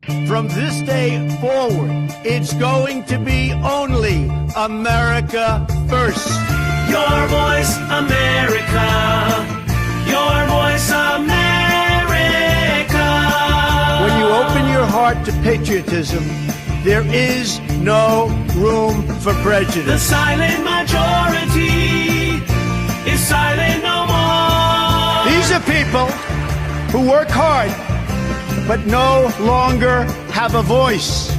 From this day forward, it's going to be only America first. Your voice, America. Your voice, America. When you open your heart to patriotism, there is no room for prejudice. The silent majority is silent no more. These are people who work hard but no longer have a voice.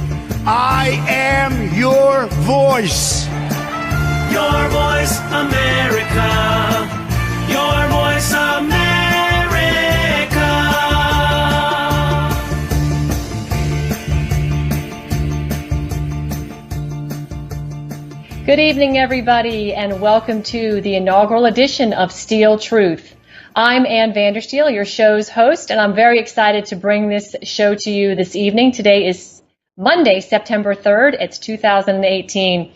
I am your voice. Your voice, America. Your voice, America. Good evening, everybody, and welcome to the inaugural edition of Steel Truth. I'm Vandersteel, your show's host, and I'm very excited to bring this show to you this evening. Today is Monday, September 3rd. It's 2018.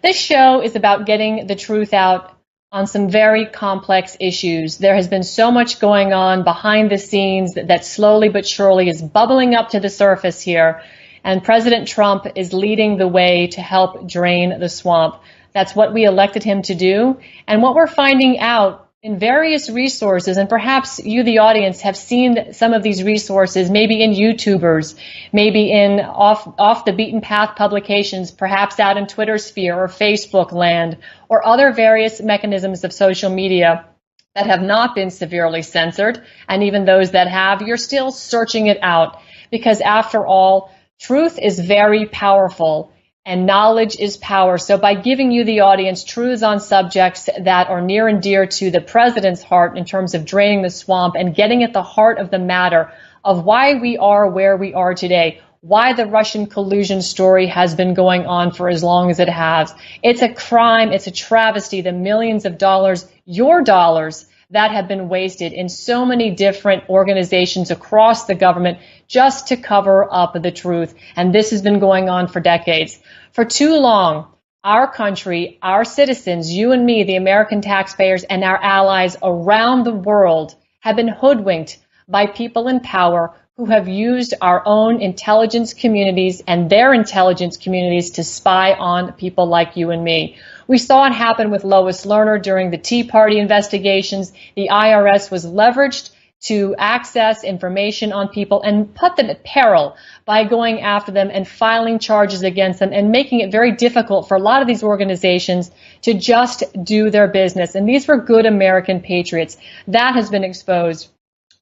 This show is about getting the truth out on some very complex issues. There has been so much going on behind the scenes that slowly but surely is bubbling up to the surface here, and President Trump is leading the way to help drain the swamp. That's what we elected him to do, and what we're finding out in various resources, and perhaps you, the audience, have seen some of these resources, maybe in YouTubers, maybe in off the beaten path publications, perhaps out in Twitter sphere or Facebook land, or other various mechanisms of social media that have not been severely censored. And even those that have, you're still searching it out, because after all, truth is very powerful. And knowledge is power. So by giving you, the audience, truths on subjects that are near and dear to the president's heart in terms of draining the swamp and getting at the heart of the matter of why we are where we are today, why the Russian collusion story has been going on for as long as it has. It's a crime. It's a travesty. The millions of dollars, your dollars, that have been wasted in so many different organizations across the government just to cover up the truth. And this has been going on for decades. For too long, our country, our citizens, you and me, the American taxpayers, and our allies around the world have been hoodwinked by people in power who have used our own intelligence communities and their intelligence communities to spy on people like you and me. We saw it happen with Lois Lerner during the Tea Party investigations. The IRS was leveraged to access information on people and put them at peril by going after them and filing charges against them and making it very difficult for a lot of these organizations to just do their business. And these were good American patriots. That has been exposed.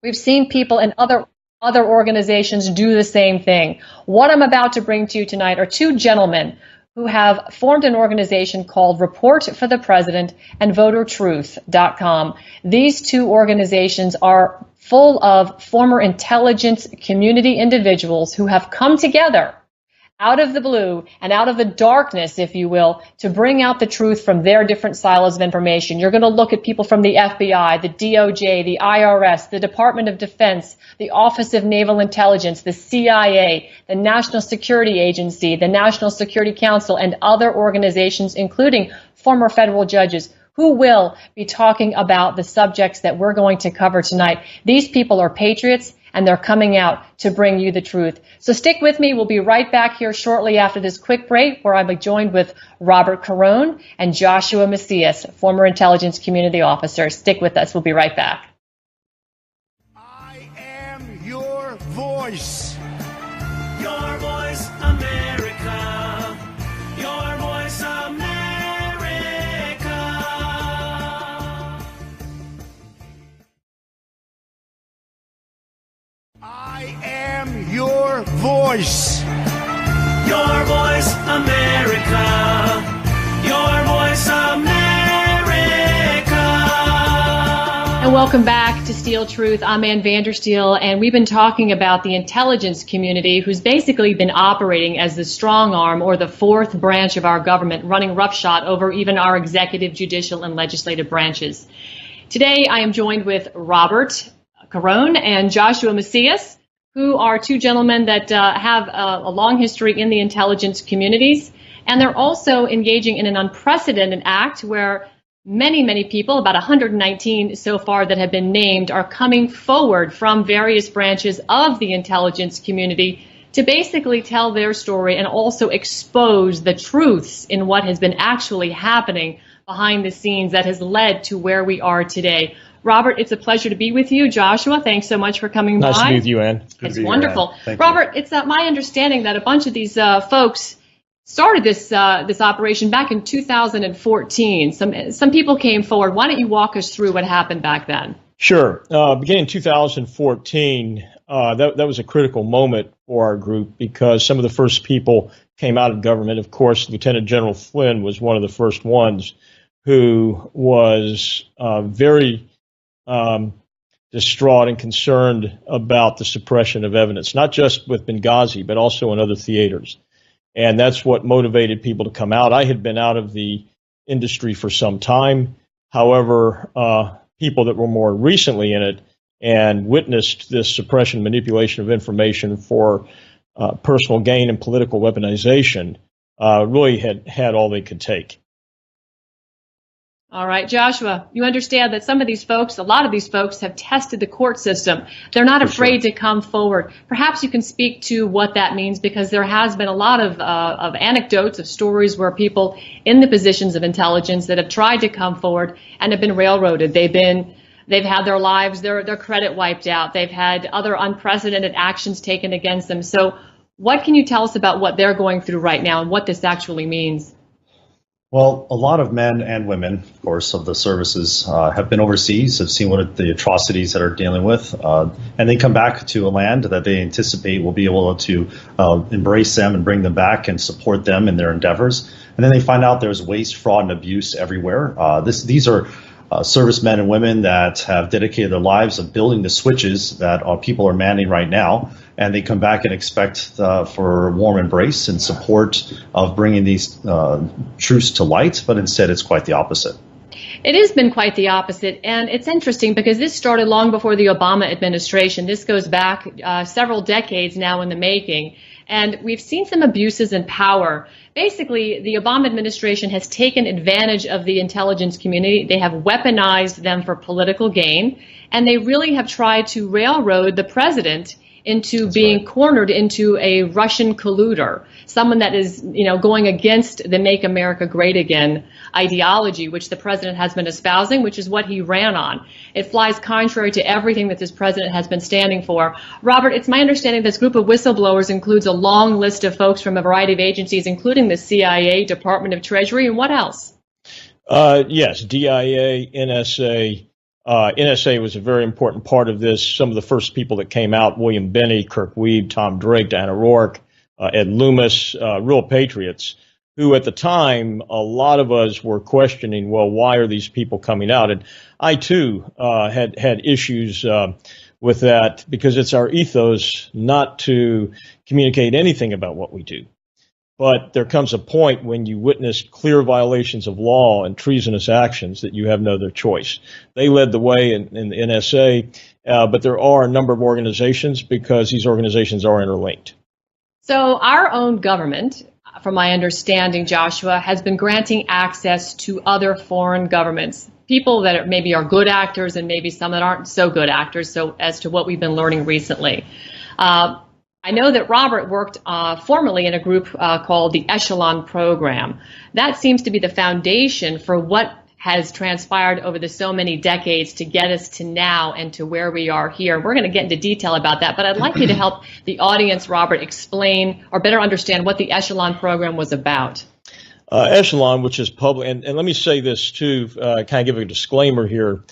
We've seen people in other organizations do the same thing. What I'm about to bring to you tonight are two gentlemen who have formed an organization called Report for the President and VoterTruth.com. These two organizations are full of former intelligence community individuals who have come together out of the blue and out of the darkness, if you will, to bring out the truth from their different silos of information. You're going to look at people from the FBI, the DOJ, the IRS, the Department of Defense, the Office of Naval Intelligence, the CIA, the National Security Agency, the National Security Council, and other organizations, including former federal judges, who will be talking about the subjects that we're going to cover tonight. These people are patriots, and they're coming out to bring you the truth. So stick with me. We'll be right back here shortly after this quick break, where I'll be joined with Robert Caron and Joshua Macias, former intelligence community officers. Stick with us. We'll be right back. I am your voice. Your voice, America. Your voice, America. I am your voice. Your voice, America. Your voice, America. And welcome back to Steel Truth. I'm Vandersteel, and we've been talking about the intelligence community, who's basically been operating as the strong arm or the fourth branch of our government, running roughshod over even our executive, judicial, and legislative branches. Today, I am joined with Robert Caron and Joshua Macias, who are two gentlemen that have a long history in the intelligence communities. And they're also engaging in an unprecedented act where many people, about 119 so far that have been named, are coming forward from various branches of the intelligence community to basically tell their story and also expose the truths in what has been actually happening behind the scenes that has led to where we are today. Robert, it's a pleasure to be with you. Joshua, thanks so much for coming by. Nice to be with you, Ann. It's wonderful. Robert, it's my understanding that a bunch of these folks started this operation back in 2014. Some people came forward. Why don't you walk us through what happened back then? Sure. Beginning in 2014, that was a critical moment for our group because some of the first people came out of government. Of course, Lieutenant General Flynn was one of the first ones who was very distraught and concerned about the suppression of evidence, not just with Benghazi, but also in other theaters. And that's what motivated people to come out. I had been out of the industry for some time. However, people that were more recently in it and witnessed this suppression, manipulation of information for personal gain and political weaponization really had all they could take. All right, Joshua, you understand that some of these folks, a lot of these folks have tested the court system. They're not afraid to come forward. Perhaps you can speak to what that means, because there has been a lot of anecdotes, of stories where people in the positions of intelligence that have tried to come forward and have been railroaded. They've had their lives, their credit wiped out. They've had other unprecedented actions taken against them. So what can you tell us about what they're going through right now and what this actually means? Well, a lot of men and women, of course, of the services have been overseas, have seen what the atrocities that are dealing with, and they come back to a land that they anticipate will be able to embrace them and bring them back and support them in their endeavors. And then they find out there's waste, fraud, and abuse everywhere. These are servicemen and women that have dedicated their lives of building the switches that people are manning right now. And they come back and expect for a warm embrace and support of bringing these truths to light, but instead it's quite the opposite. It has been quite the opposite, and it's interesting because this started long before the Obama administration. This goes back several decades now in the making, and we've seen some abuses in power. Basically, the Obama administration has taken advantage of the intelligence community. They have weaponized them for political gain, and they really have tried to railroad the president into being cornered into a Russian colluder, someone that is, going against the Make America Great Again ideology, which the president has been espousing, which is what he ran on. It flies contrary to everything that this president has been standing for. Robert, it's my understanding this group of whistleblowers includes a long list of folks from a variety of agencies, including the CIA, Department of Treasury, and what else? Yes, DIA, NSA. NSA was a very important part of this. Some of the first people that came out, William Binney, Kirk Weeb, Tom Drake, Diana Rourke, Ed Loomis, real patriots, who at the time, a lot of us were questioning, well, why are these people coming out? And I, too, had issues with that, because it's our ethos not to communicate anything about what we do. But there comes a point when you witness clear violations of law and treasonous actions that you have no other choice. They led the way in the NSA, but there are a number of organizations, because these organizations are interlinked. So our own government, from my understanding, Joshua, has been granting access to other foreign governments, people that maybe are good actors and maybe some that aren't so good actors, so as to what we've been learning recently. I know that Robert worked formerly in a group called the Echelon Program. That seems to be the foundation for what has transpired over the so many decades to get us to now and to where we are here. We're going to get into detail about that, but I'd like you to help the audience, Robert, explain or better understand what the Echelon Program was about. Echelon, which is public, and let me say this too, kind of give a disclaimer here.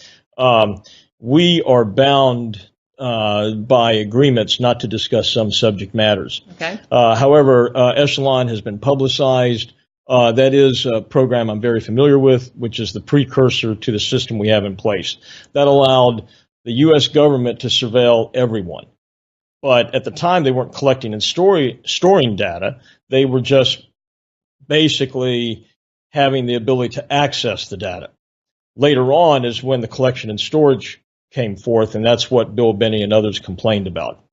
We are bound by agreements not to discuss some subject matters. Okay. However, Echelon has been publicized. That is a program I'm very familiar with, which is the precursor to the system we have in place. That allowed the U.S. government to surveil everyone. But at the time, they weren't collecting and storing data. They were just basically having the ability to access the data. Later on is when the collection and storage came forth, and that's what Bill Binney and others complained about.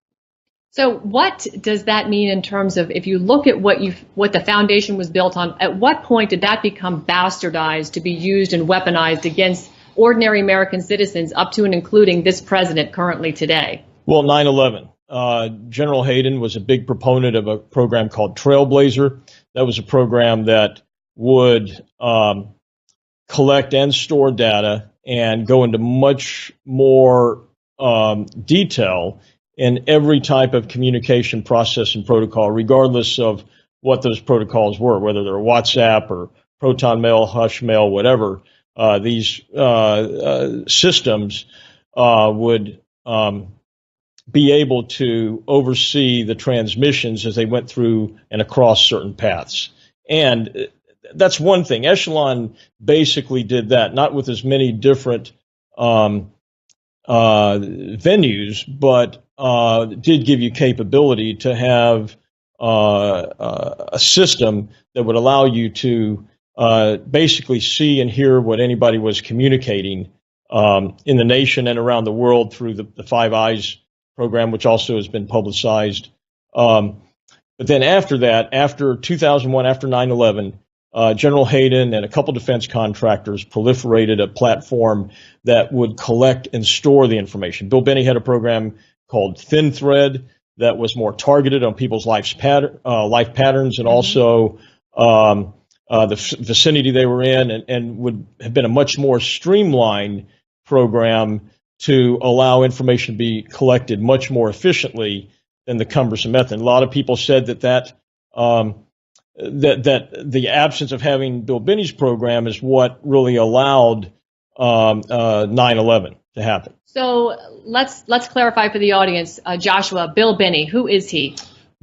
So what does that mean in terms of, if you look at what the foundation was built on, at what point did that become bastardized to be used and weaponized against ordinary American citizens, up to and including this president currently today? Well, 9/11. General Hayden was a big proponent of a program called Trailblazer. That was a program that would collect and store data and go into much more detail in every type of communication process and protocol, regardless of what those protocols were, whether they're WhatsApp or Proton Mail, Hush Mail, whatever. These systems would be able to oversee the transmissions as they went through and across certain paths. And that's one thing. Echelon basically did that, not with as many different venues, but did give you capability to have a system that would allow you to basically see and hear what anybody was communicating in the nation and around the world through the Five Eyes program, which also has been publicized. But then after that, after 2001, after 9/11, General Hayden and a couple defense contractors proliferated a platform that would collect and store the information. Bill Binney had a program called Thin Thread that was more targeted on people's life patterns and also the vicinity they were in, and would have been a much more streamlined program to allow information to be collected much more efficiently than the cumbersome method. A lot of people said that the absence of having Bill Binney's program is what really allowed 9/11 to happen. So let's clarify for the audience, Joshua, Bill Binney, who is he?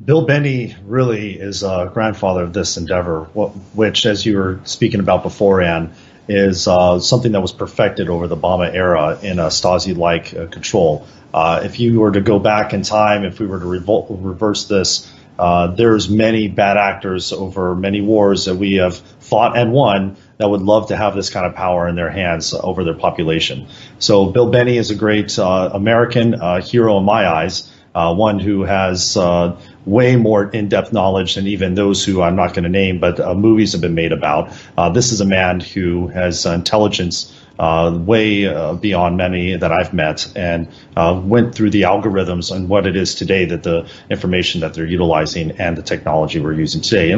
Bill Binney really is a grandfather of this endeavor, which, as you were speaking about before, Ann, is something that was perfected over the Obama era in a Stasi-like control. If you were to go back in time, if we were to reverse this, there's many bad actors over many wars that we have fought and won that would love to have this kind of power in their hands over their population. So Bill Binney is a great American hero in my eyes, one who has way more in-depth knowledge than even those who I'm not going to name, but movies have been made about. This is a man who has intelligence way beyond many that I've met, and went through the algorithms and what it is today, that the information that they're utilizing and the technology we're using today.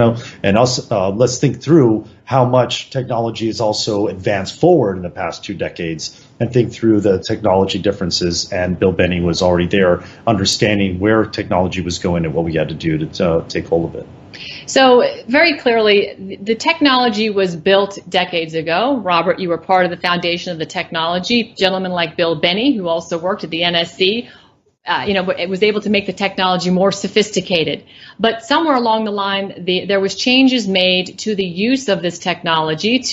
And also, let's think through how much technology has also advanced forward in the past 2 decades, and think through the technology differences. And Bill Binney was already there, understanding where technology was going and what we had to do to take hold of it. So very clearly, the technology was built decades ago. Robert, you were part of the foundation of the technology. Gentlemen like Bill Binney, who also worked at the NSC, it was able to make the technology more sophisticated. But somewhere along the line, there was changes made to the use of this technology.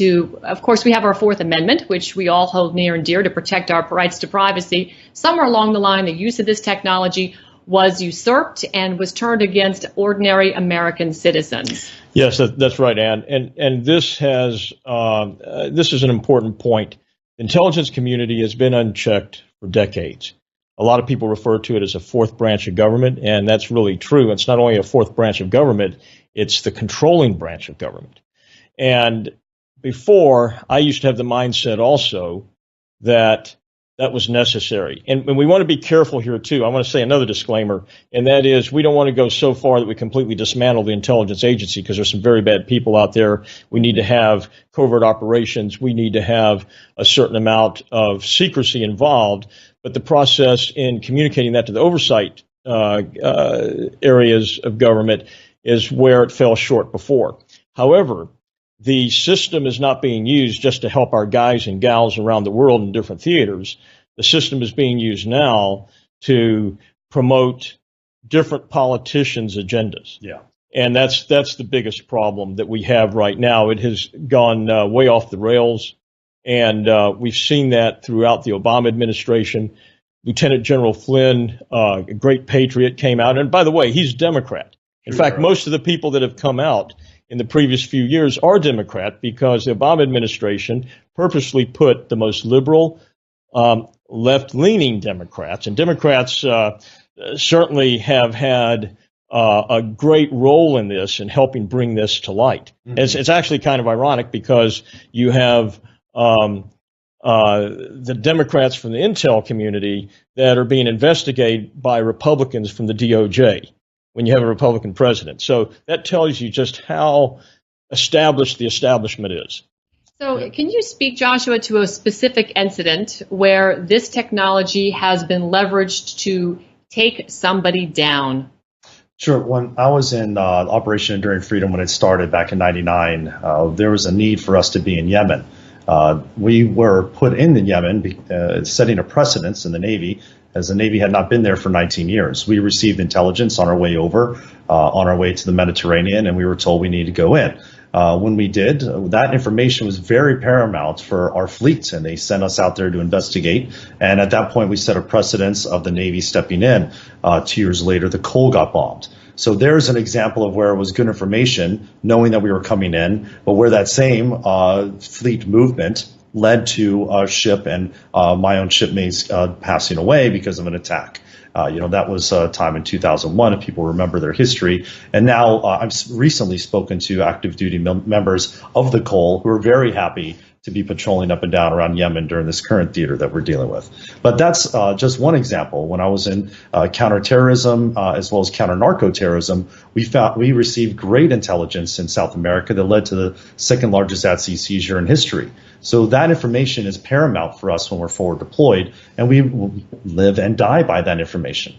Of course, we have our Fourth Amendment, which we all hold near and dear to protect our rights to privacy. Somewhere along the line, the use of this technology was usurped and was turned against ordinary American citizens. Yes, that's right, Ann. And this is an important point. The intelligence community has been unchecked for decades. A lot of people refer to it as a fourth branch of government, and that's really true. It's not only a fourth branch of government, it's the controlling branch of government. And before, I used to have the mindset also that was necessary. And we want to be careful here, too. I want to say another disclaimer, and that is we don't want to go so far that we completely dismantle the intelligence agency, because there's some very bad people out there. We need to have covert operations. We need to have a certain amount of secrecy involved. But the process in communicating that to the oversight areas of government is where it fell short before. However, the system is not being used just to help our guys and gals around the world in different theaters. The system is being used now to promote different politicians' agendas. Yeah. And that's the biggest problem that we have right now. It has gone way off the rails, and we've seen that throughout the Obama administration. Lieutenant General Flynn, a great patriot, came out. And by the way, he's a Democrat. In fact, most of the people that have come out in the previous few years are Democrat, because the Obama administration purposely put the most liberal, left-leaning Democrats, and Democrats certainly have had a great role in this and helping bring this to light. Mm-hmm. It's actually kind of ironic, because you have the Democrats from the intel community that are being investigated by Republicans from the DOJ when you have a Republican president. So that tells you just how established the establishment is. So can you speak, Joshua, to a specific incident where this technology has been leveraged to take somebody down? Sure. When I was in Operation Enduring Freedom, when it started back in '99, there was a need for us to be in Yemen. We were put in Yemen, setting a precedence in the Navy, as the Navy had not been there for 19 years. We received intelligence on our way over, on our way to the Mediterranean, and we were told we needed to go in. When we did, that information was very paramount for our fleet, and they sent us out there to investigate. And at that point, we set a precedence of the Navy stepping in. 2 years later, the Cole got bombed. So there's an example of where it was good information, knowing that we were coming in, but where that same fleet movement led to a ship and my own shipmates passing away because of an attack. That was a time in 2001, if people remember their history. And now I've recently spoken to active duty members of the Cole who are very happy to be patrolling up and down around Yemen during this current theater that we're dealing with. But that's just one example. When I was in counterterrorism as well as counter-narco-terrorism, we received great intelligence in South America that led to the second largest at-sea seizure in history. So that information is paramount for us when we're forward deployed, and we live and die by that information.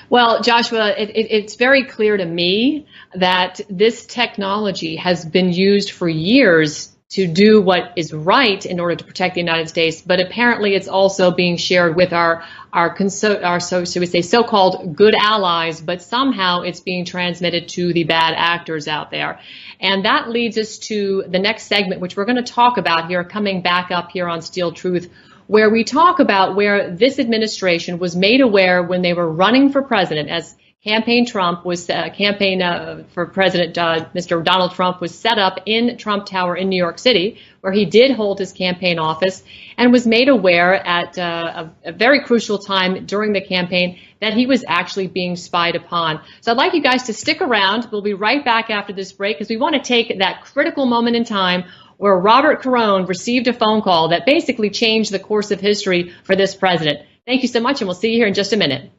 Well, Joshua, it's very clear to me that this technology has been used for years to do what is right in order to protect the United States, but apparently it's also being shared with our so-called good allies, but somehow it's being transmitted to the bad actors out there. And that leads us to the next segment, which we're going to talk about here, coming back up here on Steel Truth, where we talk about where this administration was made aware when they were running for president, as campaign for President Mr. Donald Trump was set up in Trump Tower in New York City, where he did hold his campaign office, and was made aware at a very crucial time during the campaign that he was actually being spied upon. So I'd like you guys to stick around. We'll be right back after this break, because we want to take that critical moment in time where Robert Caron received a phone call that basically changed the course of history for this president. Thank you so much, and we'll see you here in just a minute.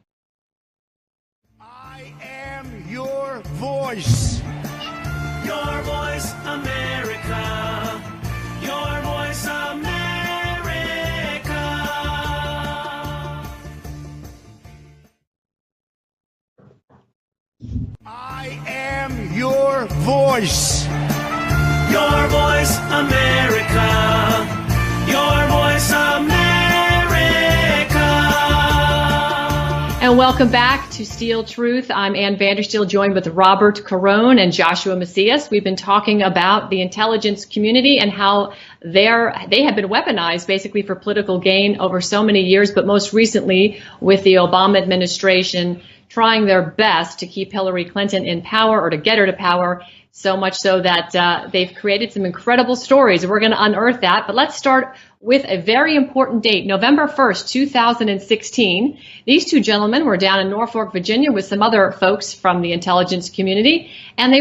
Your voice. Your voice, America. Your voice, America. I am your voice. Your voice, America. Your voice, America. And welcome back to Steel Truth. I'm Ann Vandersteel, joined with Robert Caron and Joshua Macias. We've been talking about the intelligence community and how they have been weaponized basically for political gain over so many years, but most recently with the Obama administration trying their best to keep Hillary Clinton in power, or to get her to power, so much so that they've created some incredible stories. We're going to unearth that, but let's start with a very important date, November 1st, 2016. These two gentlemen were down in Norfolk, Virginia with some other folks from the intelligence community, and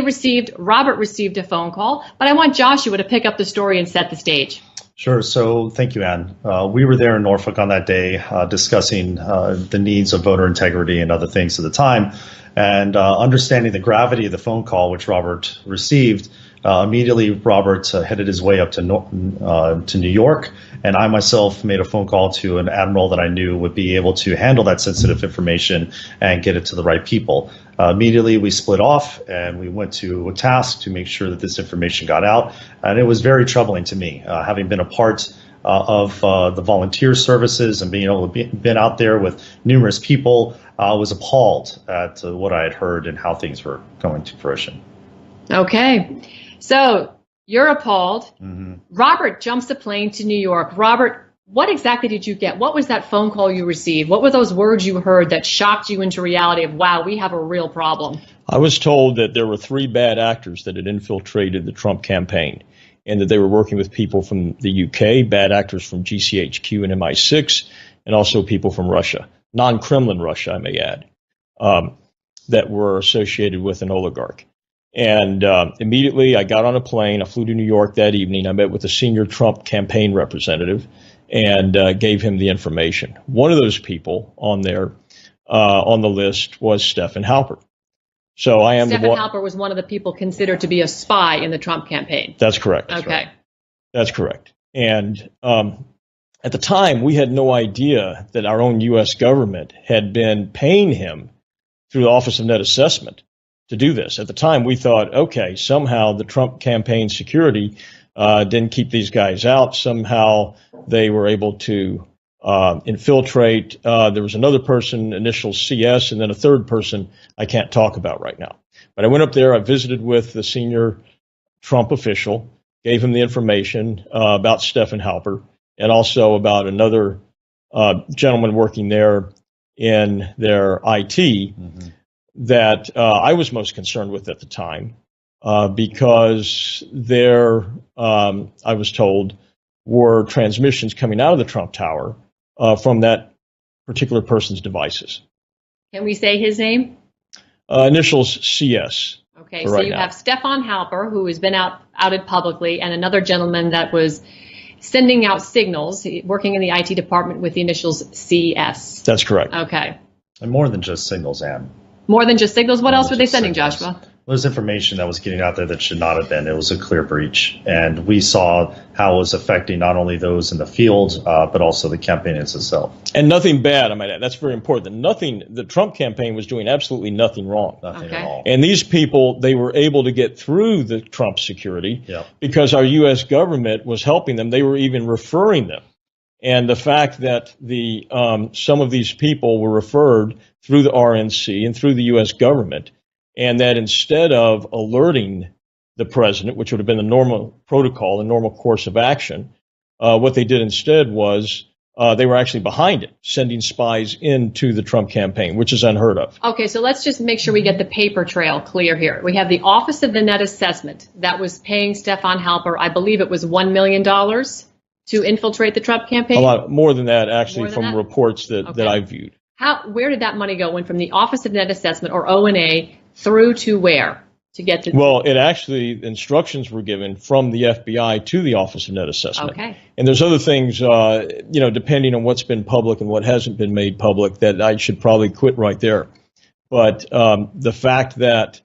Robert received a phone call, but I want Joshua to pick up the story and set the stage. Sure. So thank you, Ann. We were there in Norfolk on that day discussing the needs of voter integrity and other things at the time. And understanding the gravity of the phone call, which Robert received, immediately Robert headed his way up to New York, and I myself made a phone call to an admiral that I knew would be able to handle that sensitive information and get it to the right people. Immediately we split off and we went to a task to make sure that this information got out, and it was very troubling to me, having been a part of the volunteer services and being able to been out there with numerous people. I was appalled at what I had heard and how things were going to fruition. Okay, so you're appalled. Mm-hmm. Robert jumps the plane to New York. Robert, what exactly did you get? What was that phone call you received? What were those words you heard that shocked you into reality of, wow, we have a real problem? I was told that there were 3 bad actors that had infiltrated the Trump campaign, and that they were working with people from the UK, bad actors from GCHQ and MI6, and also people from Russia, non-Kremlin Russia, I may add, that were associated with an oligarch. And immediately I got on a plane. I flew to New York that evening. I met with a senior Trump campaign representative, and gave him the information. One of those people on there on the list was Stephen Halper. So I am Stephen Halper was one of the people considered to be a spy in the Trump campaign. That's correct. Okay. That's correct. And at the time, we had no idea that our own U.S. government had been paying him through the Office of Net Assessment to do this. At the time, we thought, okay, somehow the Trump campaign security didn't keep these guys out. Somehow they were able to infiltrate. There was another person, initial CS, and then a third person I can't talk about right now. But I went up there, I visited with the senior Trump official, gave him the information about Stephen Halper, and also about another gentleman working there in their IT that I was most concerned with at the time because there, I was told, were transmissions coming out of the Trump Tower from that particular person's devices. Can we say his name? Initials CS. Okay, so you have Stephen Halper, who has been outed publicly, and another gentleman that was sending out signals, working in the IT department with the initials CS. That's correct. Okay. And more than just signals, Ann. More than just signals? What else were they sending, Joshua? There's information that was getting out there that should not have been. It was a clear breach. And we saw how it was affecting not only those in the field, but also the campaign itself. And nothing bad, I might add. That's very important. The Trump campaign was doing absolutely nothing wrong. Nothing at all. And these people, they were able to get through the Trump security because our U.S. government was helping them. They were even referring them. And the fact that some of these people were referred through the RNC and through the U.S. government, and that instead of alerting the president, which would have been the normal protocol, the normal course of action, what they did instead was they were actually behind it, sending spies into the Trump campaign, which is unheard of. Okay, so let's just make sure we get the paper trail clear here. We have the Office of the Net Assessment that was paying Stephen Halper, I believe it was $1 million to infiltrate the Trump campaign? A lot more than that, actually, from reports that I viewed. Where did that money go? Went from the Office of Net Assessment, or O&A, through to where to get to? Well, instructions were given from the FBI to the Office of Net Assessment. Okay. And there's other things, depending on what's been public and what hasn't been made public, that I should probably quit right there. But the fact that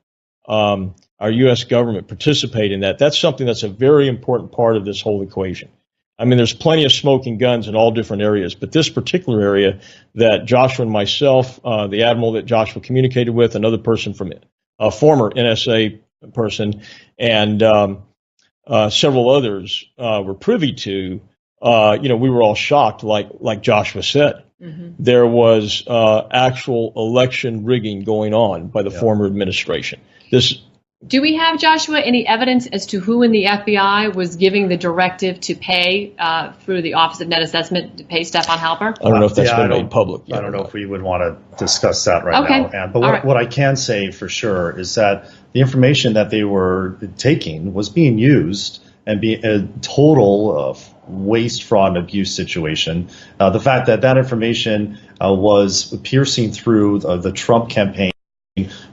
our U.S. government participated in that's something that's a very important part of this whole equation. I mean, there's plenty of smoking guns in all different areas, but this particular area that Joshua and myself, the admiral that Joshua communicated with, another person from a former NSA person, and several others were privy to, we were all shocked, like Joshua said. Mm-hmm. There was actual election rigging going on by the former administration. Do we have, Joshua, any evidence as to who in the FBI was giving the directive to pay through the Office of Net Assessment to pay Stephen Halper? I don't know if that's been made public yet. I don't know if we would want to discuss that now. Ann. But what I can say for sure is that the information that they were taking was being used and be a total waste, fraud, and abuse situation. The fact that information was piercing through the Trump campaign,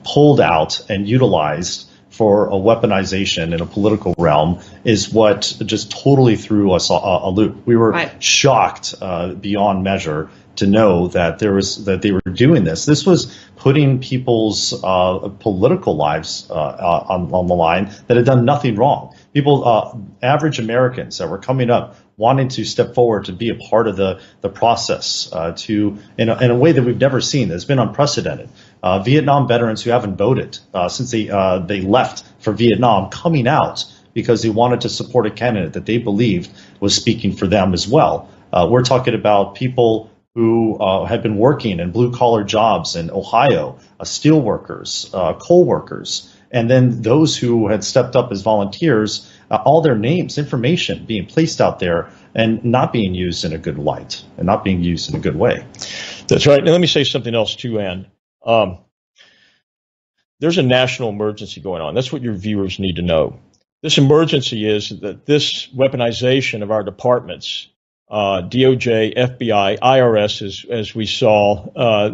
pulled out and utilized for a weaponization in a political realm is what just totally threw us a loop. We were shocked beyond measure to know that they were doing this. This was putting people's political lives on the line that had done nothing wrong. People, average Americans that were coming up, wanting to step forward to be a part of the process in a way that we've never seen. That's been unprecedented. Vietnam veterans who haven't voted since they left for Vietnam coming out because they wanted to support a candidate that they believed was speaking for them as well. We're talking about people who had been working in blue-collar jobs in Ohio, steel workers, coal workers, and then those who had stepped up as volunteers, all their names, information being placed out there and not being used in a good light and not being used in a good way. That's right. Now, let me say something else too, Ann. There's a national emergency going on. That's what your viewers need to know. This emergency is that this weaponization of our departments, DOJ, FBI, IRS, as we saw,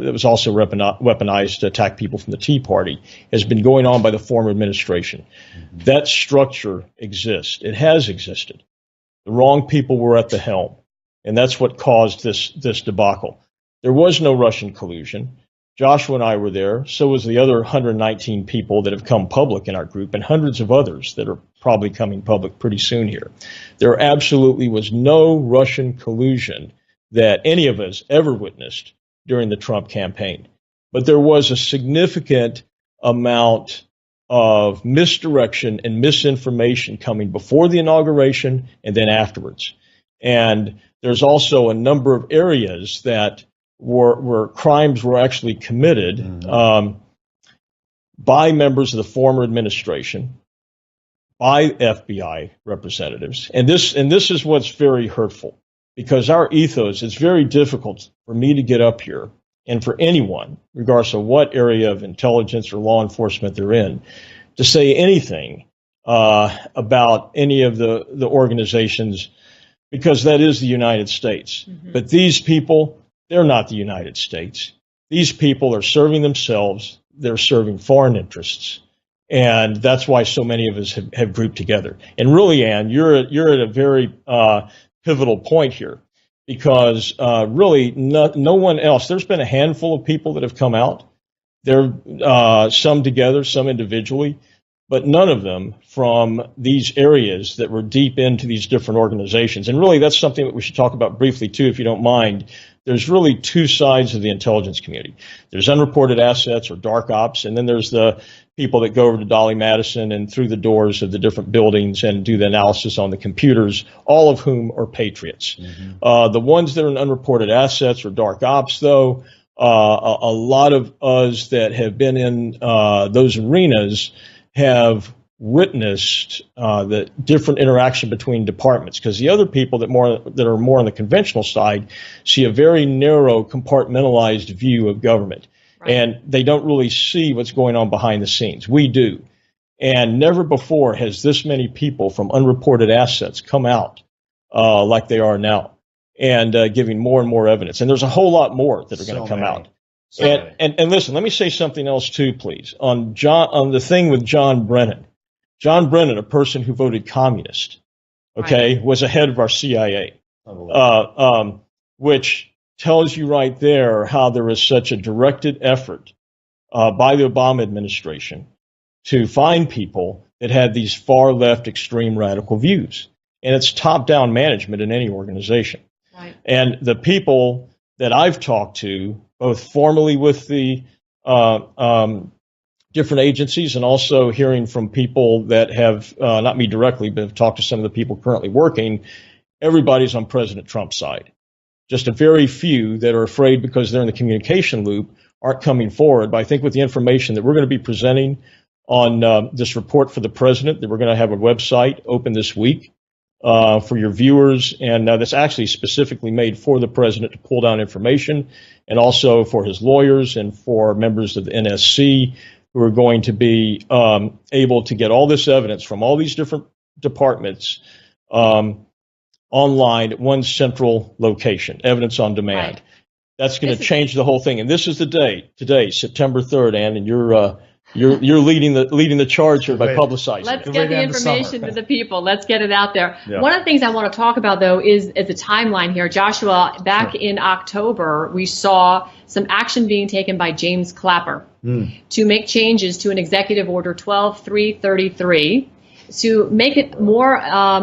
it was also weaponized to attack people from the Tea Party, has been going on by the former administration. Mm-hmm. That structure exists. It has existed. The wrong people were at the helm. And that's what caused this debacle. There was no Russian collusion. Joshua and I were there. So was the other 119 people that have come public in our group, and hundreds of others that are probably coming public pretty soon here. There absolutely was no Russian collusion that any of us ever witnessed during the Trump campaign. But there was a significant amount of misdirection and misinformation coming before the inauguration and then afterwards. And there's also a number of areas that where crimes were actually committed by members of the former administration, by FBI representatives. And this is what's very hurtful, because our ethos, it's very difficult for me to get up here and for anyone, regardless of what area of intelligence or law enforcement they're in, to say anything about any of the organizations, because that is the United States. But these people, they're not the United States. These people are serving themselves. They're serving foreign interests. And that's why so many of us have grouped together. And really, Ann, you're at a very pivotal point here, because really no one else. There's been a handful of people that have come out. There, some together, some individually, but none of them from these areas that were deep into these different organizations. And really, that's something that we should talk about briefly, too, if you don't mind. There's really two sides of the intelligence community. There's unreported assets or dark ops, and then there's the people that go over to Dolly Madison and through the doors of the different buildings and do the analysis on the computers, all of whom are patriots. The ones that are in unreported assets or dark ops, though, a lot of us that have been in those arenas have witnessed the different interaction between departments, because the other people that are more on the conventional side see a very narrow, compartmentalized view of government. Right. And they don't really see what's going on behind the scenes. We do. And never before has this many people from unreported assets come out like they are now, and giving more and more evidence. And there's a whole lot more that are going to come out. And listen, let me say something else too, please. On the thing with John Brennan. John Brennan, a person who voted communist, okay, was a head of our CIA, which tells you right there how there is such a directed effort by the Obama administration to find people that had these far left extreme radical views. And it's top-down management in any organization. Right. And the people that I've talked to, both formally with the different agencies and also hearing from people that have, not me directly, but have talked to some of the people currently working, everybody's on President Trump's side. Just a very few that are afraid because they're in the communication loop aren't coming forward. But I think with the information that we're going to be presenting on this report for the president, that we're going to have a website open this week for your viewers, and that's actually specifically made for the president to pull down information, and also for his lawyers and for members of the NSC who are going to be able to get all this evidence from all these different departments online at one central location, evidence on demand. Right. That's going to change the whole thing. And this is the day, today, September 3rd, Ann, and you're leading the charge here by publicizing. Let's get the information to the people. Let's get it out there. Yeah. One of the things I want to talk about, though, is the timeline here. Joshua, back in October, we saw some action being taken by James Clapper to make changes to an executive order 12-333 to make it more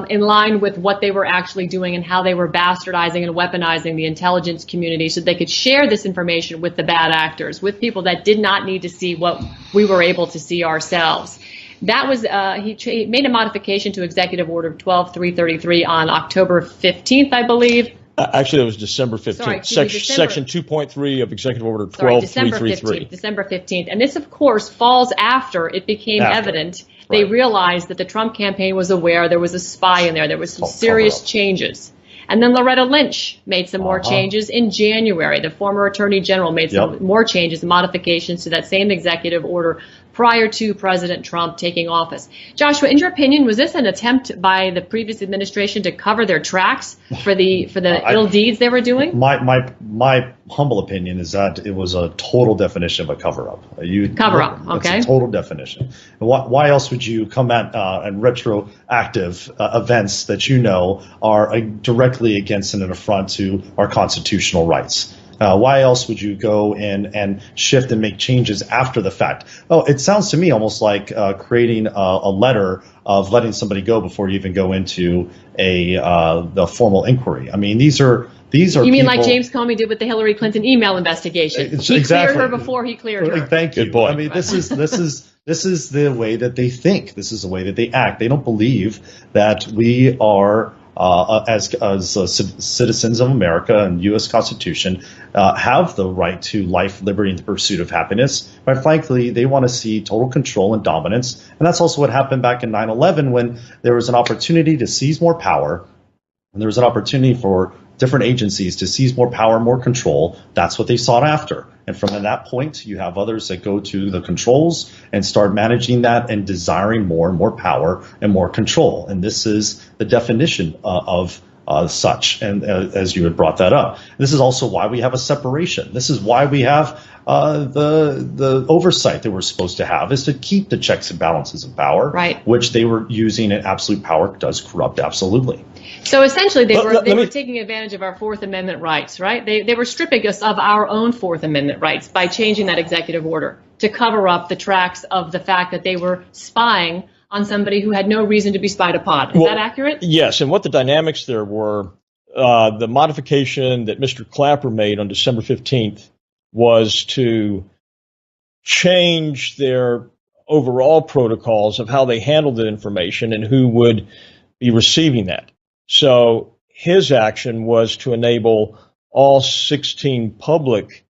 in line with what they were actually doing and how they were bastardizing and weaponizing the intelligence community so they could share this information with the bad actors, with people that did not need to see what we were able to see ourselves. That was, he made a modification to Executive Order 12-333 on October 15th, I believe. Actually, it was December 15th. Section 2.3 of Executive Order 12-333. December 15th. And this, of course, falls after it became evident. They realized that the Trump campaign was aware there was a spy in there. There was some serious changes. And then Loretta Lynch made some more changes in January. The former Attorney General made some more changes and modifications to that same executive order prior to President Trump taking office. Joshua, in your opinion, was this an attempt by the previous administration to cover their tracks for the ill deeds they were doing? My humble opinion is that it was a total definition of a cover-up. Cover-up, okay. It's a total definition. Why else would you come at and retroactive events that you know are directly against and an affront to our constitutional rights? Why else would you go in and shift and make changes after the fact? Oh, it sounds to me almost like creating a letter of letting somebody go before you even go into the formal inquiry. I mean, these are You mean like James Comey did with the Hillary Clinton email investigation? He cleared her before he cleared her. Thank you. Good point. I mean, this is the way that they think. This is the way that they act. They don't believe that we are as citizens of America and U.S. Constitution have the right to life, liberty, and the pursuit of happiness. But frankly, they want to see total control and dominance. And that's also what happened back in 9/11 when there was an opportunity to seize more power. And there was an opportunity for different agencies to seize more power, more control. That's what they sought after. And from that point, you have others that go to the controls and start managing that and desiring more and more power and more control. And this is the definition of such. And as you had brought that up, this is also why we have a separation. This is why we have the oversight that we're supposed to have, is to keep the checks and balances of power, right, which they were using, and absolute power does corrupt absolutely. So essentially, they were taking advantage of our Fourth Amendment rights, right? They were stripping us of our own Fourth Amendment rights by changing that executive order to cover up the tracks of the fact that they were spying on somebody who had no reason to be spied upon. Is that accurate? Yes, and what the dynamics there were, the modification that Mr. Clapper made on December 15th was to change their overall protocols of how they handled the information and who would be receiving that. So his action was to enable all 16 public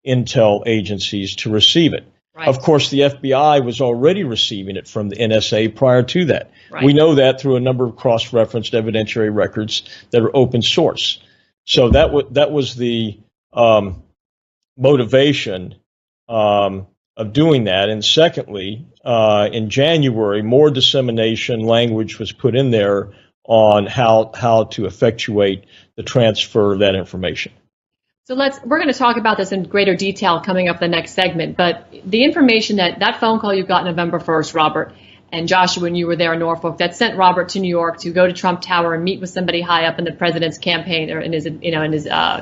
intel agencies to receive it. Right. Of course, the FBI was already receiving it from the NSA prior to that. Right. We know that through a number of cross-referenced evidentiary records that are open source. So that was the motivation of doing that. And secondly, in January, more dissemination language was put in there on how to effectuate the transfer of that information. So we're going to talk about this in greater detail coming up the next segment, but the information that phone call you got November 1st, Robert, and Joshua, when you were there in Norfolk, that sent Robert to New York to go to Trump Tower and meet with somebody high up in the president's campaign or in his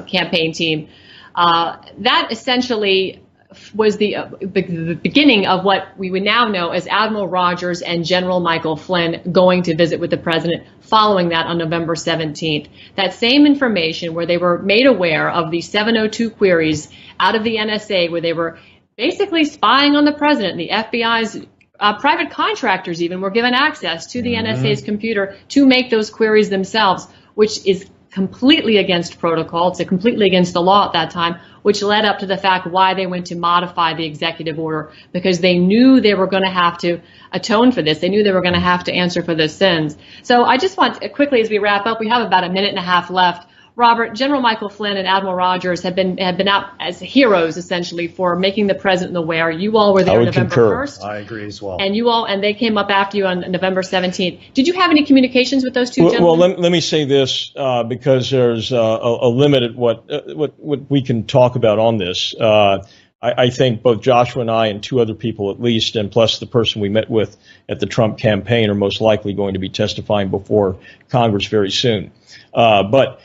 campaign team, that essentially was the beginning of what we would now know as Admiral Rogers and General Michael Flynn going to visit with the president following that on November 17th. That same information where they were made aware of the 702 queries out of the NSA where they were basically spying on the president. The FBI's private contractors even were given access to the NSA's computer to make those queries themselves, which is completely against protocol. It's completely against the law at that time, which led up to the fact why they went to modify the executive order, because they knew they were going to have to atone for this. They knew they were going to have to answer for their sins. So I just want quickly, as we wrap up, we have about a minute and a half left. Robert, General Michael Flynn and Admiral Rogers have been out as heroes essentially for making the president aware. You all were there on November 1st. I agree as well. And they came up after you on November 17th. Did you have any communications with those two gentlemen? Well, let me say this because there's a limit at what we can talk about on this. I think both Joshua and I and two other people at least, and plus the person we met with at the Trump campaign, are most likely going to be testifying before Congress very soon. But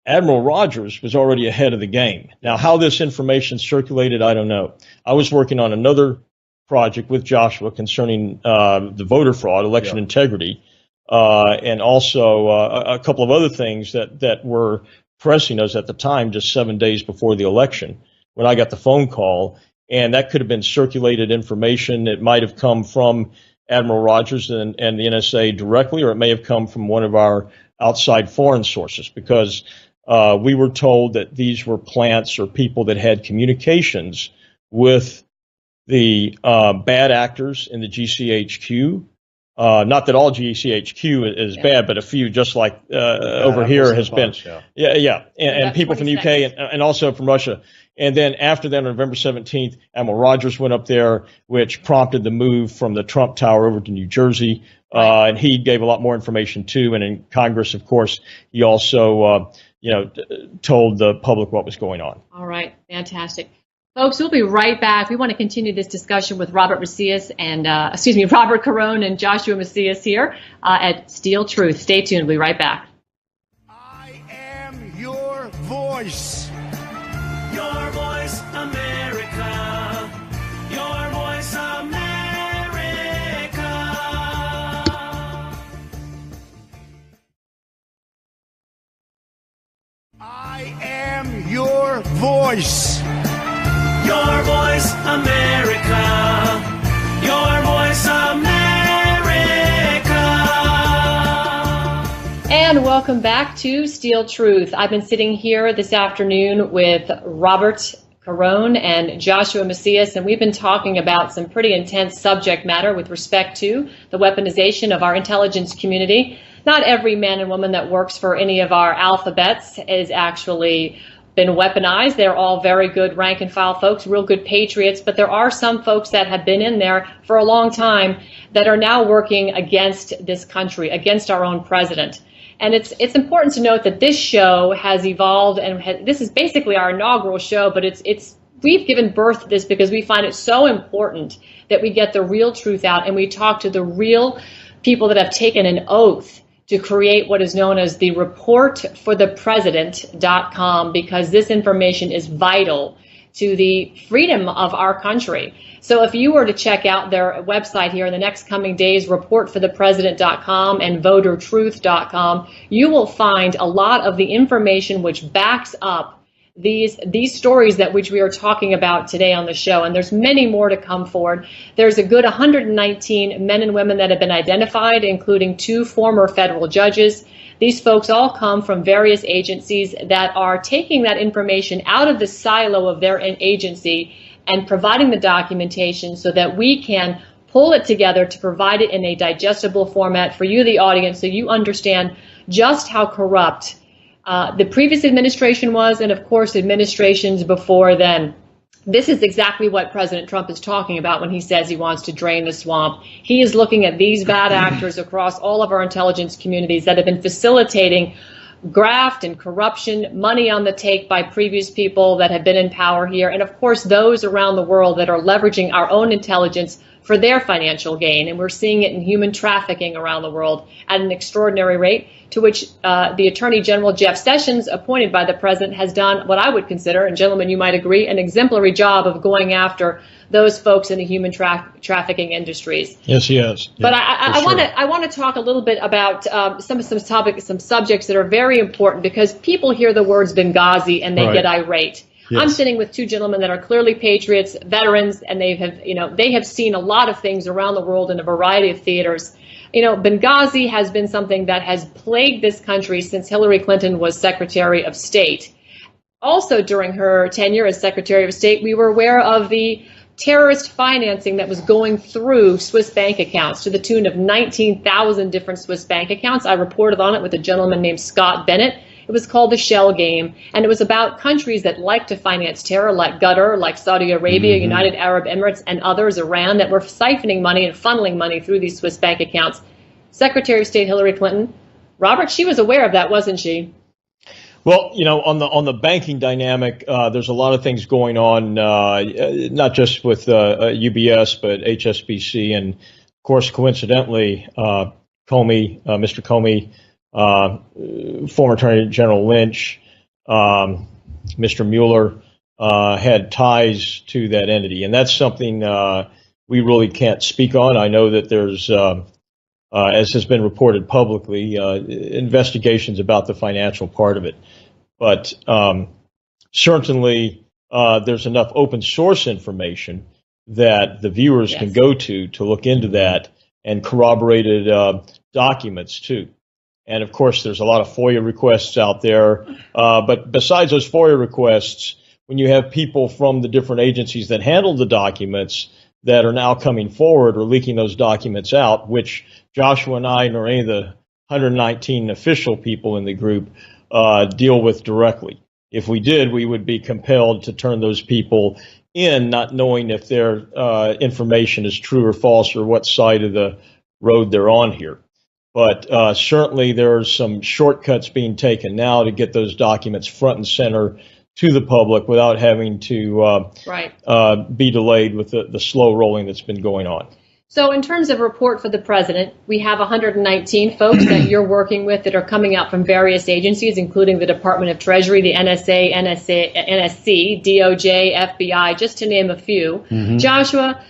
Admiral Rogers was already ahead of the game. Now, how this information circulated, I don't know. I was working on another project with Joshua concerning the voter fraud, election integrity, and also a couple of other things that were pressing us at the time, just 7 days before the election, when I got the phone call. And that could have been circulated information. It might have come from Admiral Rogers and the NSA directly, or it may have come from one of our outside foreign sources, because we were told that these were plants or people that had communications with the bad actors in the GCHQ, Not that all GCHQ is bad, but a few just like over here has been. And people from the UK and also from Russia. And then after that, on November 17th, Admiral Rogers went up there, which prompted the move from the Trump Tower over to New Jersey. And he gave a lot more information too. And in Congress, of course, he also, told the public what was going on. All right. Fantastic. Folks, we'll be right back. We want to continue this discussion with Robert Caron and Joshua Macias here at Steel Truth. Stay tuned. We'll be right back. I am your voice. Your voice, America. Your voice, America. I am your voice. Your voice, America. Your voice, America. And welcome back to Steel Truth. I've been sitting here this afternoon with Robert Caron and Joshua Macias, and we've been talking about some pretty intense subject matter with respect to the weaponization of our intelligence community. Not every man and woman that works for any of our alphabets is actually been weaponized. They're all very good rank and file folks, real good patriots, but there are some folks that have been in there for a long time that are now working against this country, against our own president. And it's important to note that this show has evolved, and this is basically our inaugural show, but we've given birth to this because we find it so important that we get the real truth out and we talk to the real people that have taken an oath to create what is known as the reportforthepresident.com, because this information is vital to the freedom of our country. So if you were to check out their website here in the next coming days, reportforthepresident.com and votertruth.com, you will find a lot of the information which backs up these stories that which we are talking about today on the show, and there's many more to come forward. There's a good 119 men and women that have been identified, including 2 former federal judges. These folks all come from various agencies that are taking that information out of the silo of their agency and providing the documentation so that we can pull it together to provide it in a digestible format for you, the audience, so you understand just how corrupt the previous administration was, and of course administrations before then. This is exactly what President Trump is talking about when he says he wants to drain the swamp. He is looking at these bad actors across all of our intelligence communities that have been facilitating graft and corruption, money on the take by previous people that have been in power here, and of course those around the world that are leveraging our own intelligence for their financial gain. And we're seeing it in human trafficking around the world at an extraordinary rate, to which the Attorney General Jeff Sessions, appointed by the President, has done what I would consider, and gentlemen, you might agree, an exemplary job of going after those folks in the human trafficking industries. Yes, he has. But I want to talk a little bit about some subjects that are very important, because people hear the words Benghazi and they get irate. Yes. I'm sitting with 2 gentlemen that are clearly patriots, veterans, and they have seen a lot of things around the world in a variety of theaters. Benghazi has been something that has plagued this country since Hillary Clinton was Secretary of State. Also, during her tenure as Secretary of State, we were aware of the terrorist financing that was going through Swiss bank accounts to the tune of 19,000 different Swiss bank accounts. I reported on it with a gentleman named Scott Bennett. It was called the Shell Game, and it was about countries that like to finance terror, like Qatar, like Saudi Arabia, United Arab Emirates, and others, Iran, that were siphoning money and funneling money through these Swiss bank accounts. Secretary of State Hillary Clinton, Robert, she was aware of that, wasn't she? Well, on the banking dynamic, there's a lot of things going on, not just with UBS, but HSBC, and of course, coincidentally, Mr. Comey. Former Attorney General Lynch, Mr. Mueller, had ties to that entity, and that's something we really can't speak on. I know that there's, as has been reported publicly, investigations about the financial part of it, but certainly there's enough open source information that the viewers can go to look into that, and corroborated documents too. And of course, there's a lot of FOIA requests out there. But besides those FOIA requests, when you have people from the different agencies that handle the documents that are now coming forward or leaking those documents out, which Joshua and I, nor any of the 119 official people in the group deal with directly. If we did, we would be compelled to turn those people in, not knowing if their information is true or false or what side of the road they're on here. But certainly there are some shortcuts being taken now to get those documents front and center to the public without having to be delayed with the slow rolling that's been going on. So in terms of report for the president, we have 119 folks that you're working with that are coming out from various agencies, including the Department of Treasury, the NSA, NSC, DOJ, FBI, just to name a few. Joshua,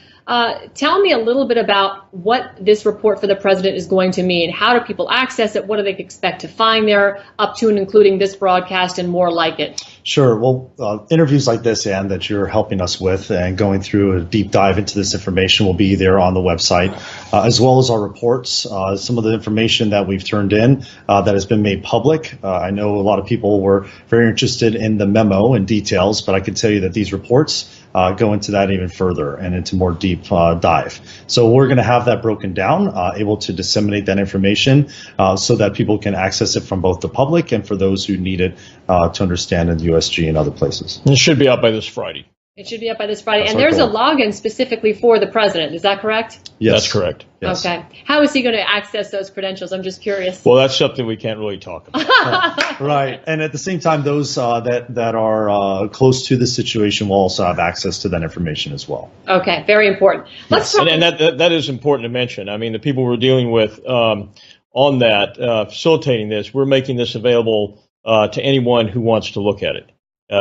tell me a little bit about what this report for the president is going to mean. How do people access it? What do they expect to find there, up to and including this broadcast and more like it? Sure. Well, interviews like this, Ann, that you're helping us with and going through a deep dive into this information will be there on the website, as well as our reports, some of the information that we've turned in that has been made public. I know a lot of people were very interested in the memo and details, but I can tell you that these reports go into that even further and into more deep dive. So we're going to have that broken down, able to disseminate that information so that people can access it from both the public and for those who need it to understand in the USG and other places. It should be out by this Friday. It should be up by this Friday. That's and there's a login specifically for the president. Is that correct? Yes. That's correct. Yes. Okay. How is he going to access those credentials? I'm just curious. Well, that's something we can't really talk about. Right. And at the same time, those that are close to the situation will also have access to that information as well. Okay. Very important. Let's talk. And that is important to mention. I mean, the people we're dealing with on that, facilitating this, we're making this available to anyone who wants to look at it.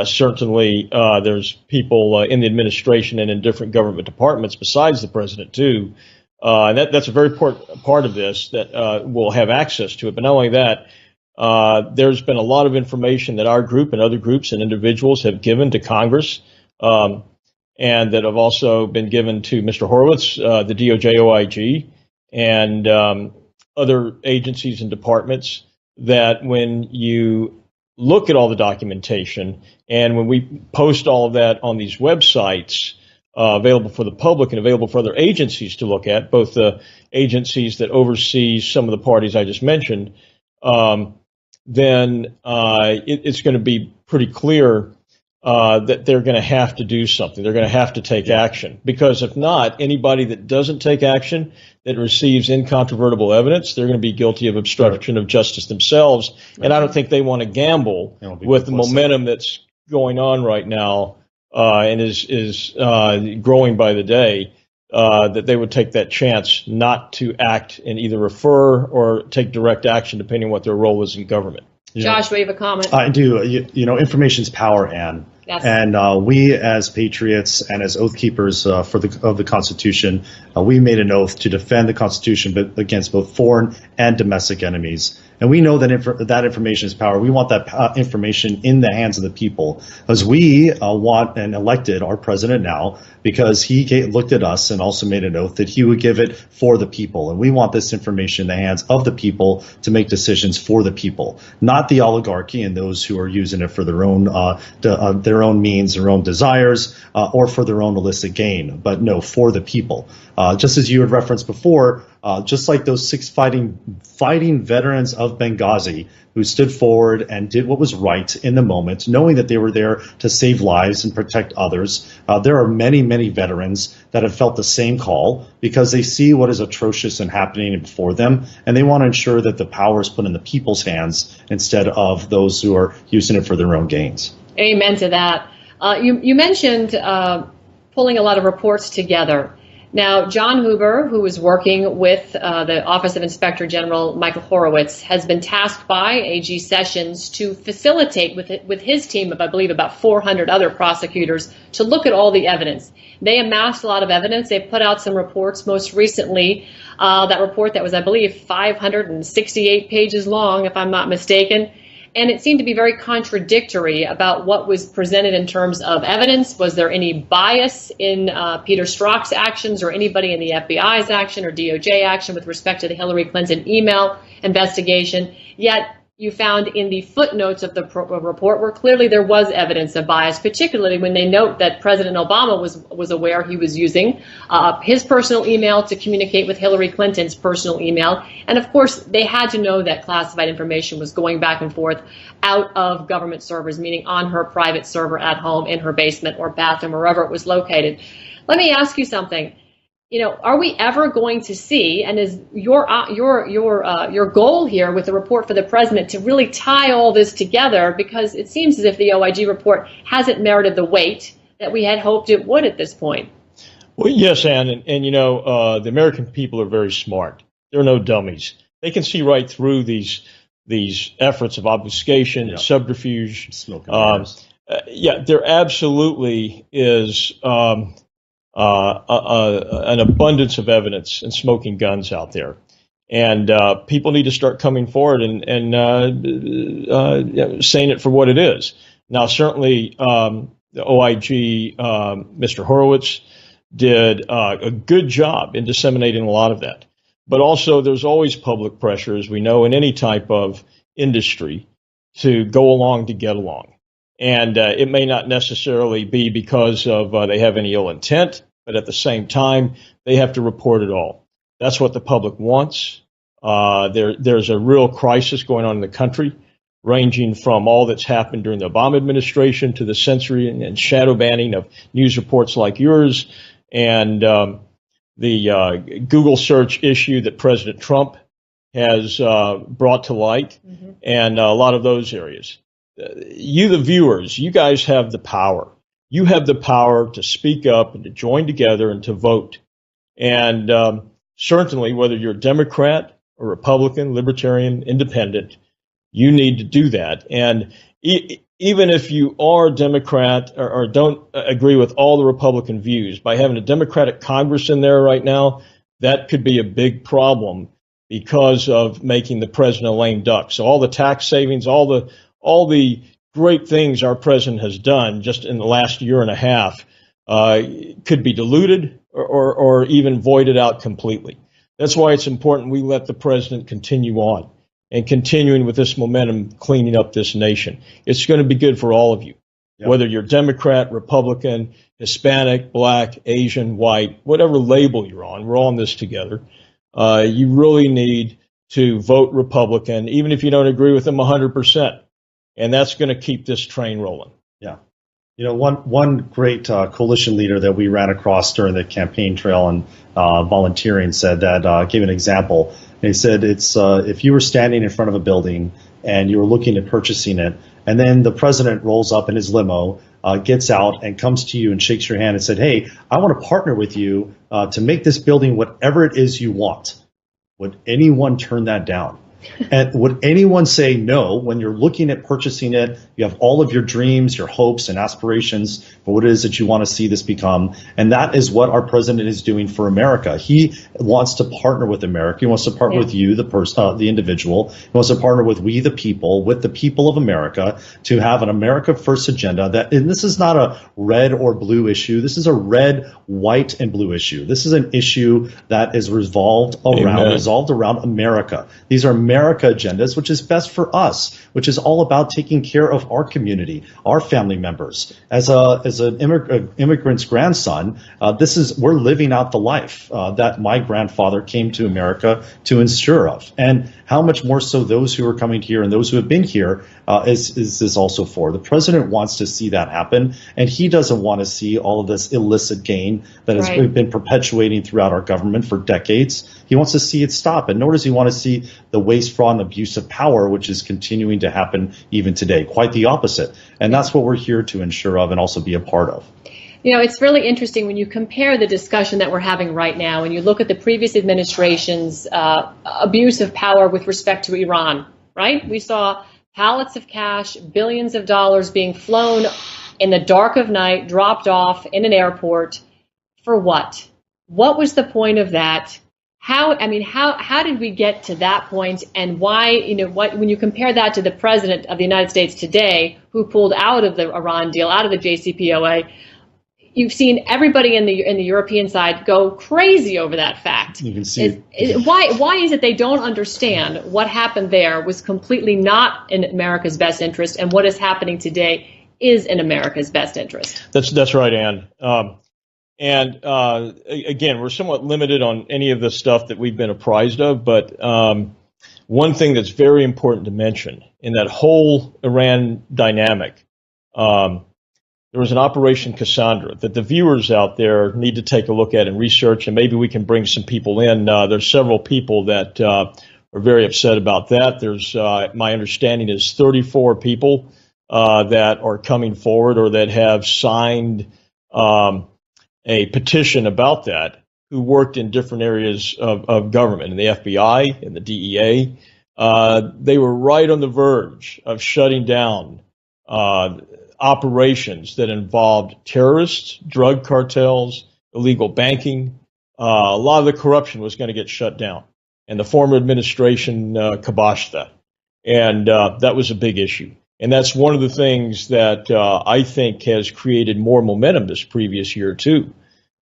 Certainly, there's people in the administration and in different government departments besides the president, too. And that's a very important part of this that will have access to it. But not only that, there's been a lot of information that our group and other groups and individuals have given to Congress and that have also been given to Mr. Horowitz, the DOJ OIG, and other agencies and departments that when you look at all the documentation, and when we post all of that on these websites available for the public and available for other agencies to look at, both the agencies that oversee some of the parties I just mentioned, then it's going to be pretty clear that they're going to have to do something. They're going to have to take action, because if not, anybody that doesn't take action, that receives incontrovertible evidence, they're going to be guilty of obstruction of justice themselves. And I don't think they want to gamble with the momentum that's going on right now and is growing by the day, that they would take that chance not to act and either refer or take direct action, depending on what their role is in government. Joshua, you have a comment? I do. Information's power, Ann. Yes. And we, as patriots and as oath keepers of the Constitution, we made an oath to defend the Constitution, but against both foreign and domestic enemies. And we know that that information is power. We want that information in the hands of the people, as we want and elected our president now, because he looked at us and also made an oath that he would give it for the people. And we want this information in the hands of the people to make decisions for the people, not the oligarchy and those who are using it for their own means, their own desires, or for their own illicit gain. But no, for the people. Just as you had referenced before, just like those 6 fighting veterans of Benghazi who stood forward and did what was right in the moment, knowing that they were there to save lives and protect others. There are many, many veterans that have felt the same call because they see what is atrocious and happening before them, and they want to ensure that the power is put in the people's hands instead of those who are using it for their own gains. Amen to that. You mentioned pulling a lot of reports together. Now, John Huber, who is working with the Office of Inspector General Michael Horowitz, has been tasked by AG Sessions to facilitate with his team of, I believe, about 400 other prosecutors to look at all the evidence. They amassed a lot of evidence. They put out some reports, most recently that report that was, I believe, 568 pages long, if I'm not mistaken. And it seemed to be very contradictory about what was presented in terms of evidence. Was there any bias in Peter Strzok's actions or anybody in the FBI's action or DOJ action with respect to the Hillary Clinton email investigation? Yet you found in the footnotes of the report where clearly there was evidence of bias, particularly when they note that President Obama was aware he was using his personal email to communicate with Hillary Clinton's personal email. And of course, they had to know that classified information was going back and forth out of government servers, meaning on her private server at home, in her basement or bathroom, wherever it was located. Let me ask you something. You know, are we ever going to see, and is your goal here with the report for the president to really tie all this together? Because it seems as if the OIG report hasn't merited the weight that we had hoped it would at this point. Well, yes, Ann, and you know, the American people are very smart. They're no dummies. They can see right through these efforts of obfuscation and subterfuge. Yeah, there absolutely is an abundance of evidence and smoking guns out there, and people need to start coming forward and saying it for what it is. Now, certainly, the OIG, Mr. Horowitz, did a good job in disseminating a lot of that. But also, there's always public pressure, as we know, in any type of industry, to go along to get along. And it may not necessarily be because of they have any ill intent, but at the same time, they have to report it all. That's what the public wants. There's a real crisis going on in the country, ranging from all that's happened during the Obama administration to the censoring and shadow banning of news reports like yours, and the Google search issue that President Trump has brought to light, and a lot of those areas. You, the viewers, you guys have the power. You have the power to speak up and to join together and to vote. And certainly, whether you're a Democrat or Republican, Libertarian, Independent, you need to do that. And even if you are a Democrat or don't agree with all the Republican views, by having a Democratic Congress in there right now, that could be a big problem because of making the president a lame duck. So all the tax savings, all the great things our president has done just in the last year and a half could be diluted or even voided out completely. That's why it's important we let the president continue on and continuing with this momentum, cleaning up this nation. It's going to be good for all of you, whether you're Democrat, Republican, Hispanic, Black, Asian, white, whatever label you're on. We're all in this together. You really need to vote Republican, even if you don't agree with them 100%. And that's going to keep this train rolling. Yeah. You know, one great coalition leader that we ran across during the campaign trail and volunteering said that, gave an example. And he said, it's if you were standing in front of a building and you were looking at purchasing it, and then the president rolls up in his limo, gets out and comes to you and shakes your hand and said, hey, I want to partner with you to make this building whatever it is you want. Would anyone turn that down? And would anyone say no when you're looking at purchasing it? You have all of your dreams, your hopes and aspirations for what it is that you want to see this become. And that is what our president is doing for America. He wants to partner with America. He wants to partner with you, the individual. He wants to partner with we, the people, with the people of America to have an America First agenda. And this is not a red or blue issue. This is a red, white, and blue issue. This is an issue that is resolved around America. These are America agendas, which is best for us, which is all about taking care of our community, our family members. As an immigrant's grandson, we're living out the life that my grandfather came to America to ensure of. And how much more so those who are coming here and those who have been here is this also for. The president wants to see that happen, and he doesn't want to see all of this illicit gain that has been perpetuating throughout our government for decades. He wants to see it stop, and nor does he want to see the waste, fraud, and abuse of power, which is continuing to happen even today. Quite the opposite. And that's what we're here to ensure of and also be a part of. You know, it's really interesting when you compare the discussion that we're having right now and you look at the previous administration's abuse of power with respect to Iran, right? We saw pallets of cash, billions of dollars being flown in the dark of night, dropped off in an airport. For what? What was the point of that? How did we get to that point, and why, when you compare that to the president of the United States today, who pulled out of the Iran deal, out of the JCPOA, you've seen everybody in the European side go crazy over that fact. You can see why is it they don't understand what happened there was completely not in America's best interest, and what is happening today is in America's best interest. That's right, Ann. Again, we're somewhat limited on any of the stuff that we've been apprised of, but one thing that's very important to mention in that whole Iran dynamic, there was an Operation Cassandra that the viewers out there need to take a look at and research, and maybe we can bring some people in. There's several people that are very upset about that. There's, my understanding is 34 people that are coming forward or that have signed a petition about that, who worked in different areas of government, in the FBI, in the DEA. They were right on the verge of shutting down operations that involved terrorists, drug cartels, illegal banking. A lot of the corruption was going to get shut down, and the former administration kiboshed that. And that was a big issue. And that's one of the things that I think has created more momentum this previous year, too.